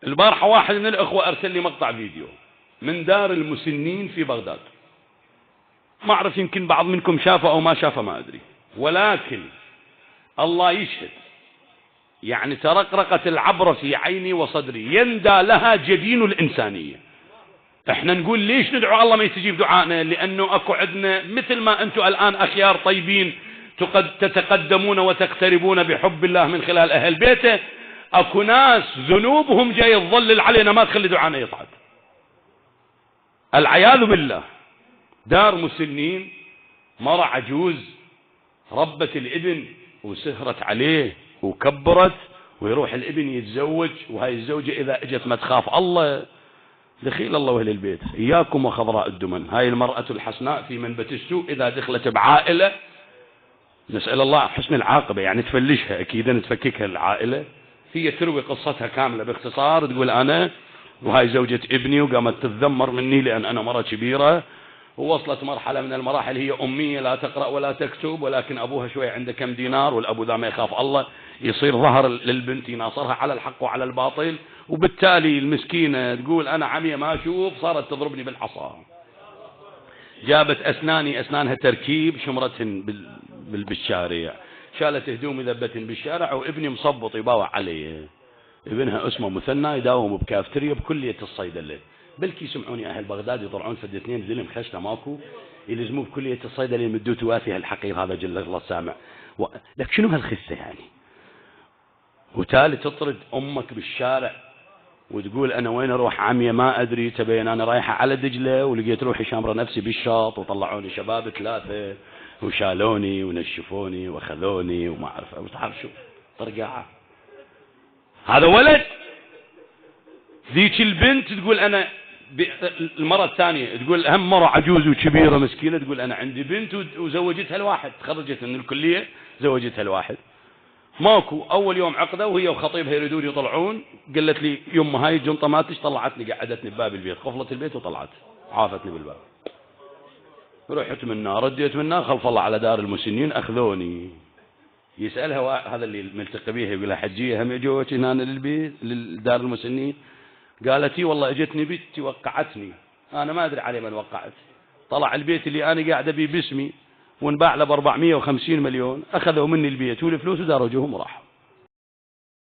البارحة واحد من الأخوة أرسل لي مقطع فيديو من دار المسنين في بغداد، ما أعرف يمكن بعض منكم شافه أو ما شافه ما أدري، ولكن الله يشهد يعني ترقرقت العبرة في عيني وصدري، يندى لها جبين الإنسانية. احنا نقول ليش ندعو الله ما يستجيب دعائنا؟ لأنه أكو عندنا مثل ما أنتم الآن أخيار طيبين تتقدمون وتقتربون بحب الله من خلال أهل بيته، أكو ناس ذنوبهم جاي تظلل علينا ما تخلي دعائنا يصعد. العياذ بالله. دار مسنين، مرة عجوز ربت الابن وسهرت عليه وكبرت، ويروح الابن يتزوج، وهاي الزوجة إذا اجت ما تخاف الله، دخيل الله وأهل البيت. إياكم وخضراء الدمن. هاي المرأة الحسناء في منبت السوء إذا دخلت بعائلة نسأل الله حسن العاقبة، يعني تفلشها أكيدا تفككها العائلة. هي تروي قصتها كاملة باختصار، تقول أنا وهاي زوجة ابني وقامت تتذمر مني لأن أنا مرة كبيرة، ووصلت مرحلة من المراحل هي أمية لا تقرأ ولا تكتب، ولكن أبوها شوية عنده كم دينار، والأبو ذا ما يخاف الله يصير ظهر للبنت يناصرها على الحق وعلى الباطل، وبالتالي المسكينة تقول أنا عمية ما أشوف، صارت تضربني بالعصا. جابت أسنانها تركيب شمرتهن بالشارع، شالت هدومي ذبتهن بالشارع، وابني مصبط يباوع علي. ابنها اسمه مثنى يداوم بكافتريا بكلية الصيدلة، بلكي يسمعوني أهل بغداد يطلعون فد اثنين ذلم خشنة ماكو يلزموه بكلية الصيدلة يمدوه توافيها الحقير هذا جل الله السامع. لك شنو هالخسة يعني؟ وتالي تطرد أمك بالشارع وتقول أنا وين أروح عمية ما أدري، تبين أنا رايحة على دجلة ولقيت روحي شامرة نفسي بالشاط، وطلعوني شباب 3 وشالوني ونشفوني وأخذوني وما أعرف شو طرقاعة. هذا ولد. ذيك البنت تقول أنا المرة الثانية تقول هم مرة عجوز وكبيرة مسكينة، تقول أنا عندي بنت وزوجتها الواحد، تخرجت من الكلية زوجتها الواحد. ماكو أول يوم عقدة وهي وخطيبها يريدون يطلعون، قالت لي يمه هاي الجنطة ماتش، طلعتني قعدتني بباب البيت، قفلت البيت وطلعت عافتني بالباب. رحت منها رديت منها، خلف الله على دار المسنين أخذوني. يسألها هذا اللي ملتقي بيها يقول لها حجية هم اجوك هنا للبيت لدار المسنين؟ قالت والله اجتني بنتي وقعتني، انا ما ادري عليه من وقعت، طلع البيت اللي انا قاعده بيه باسمي وانباع له ب 450 مليون، اخذوا مني البيت والفلوس ودارجوهم وراحوا.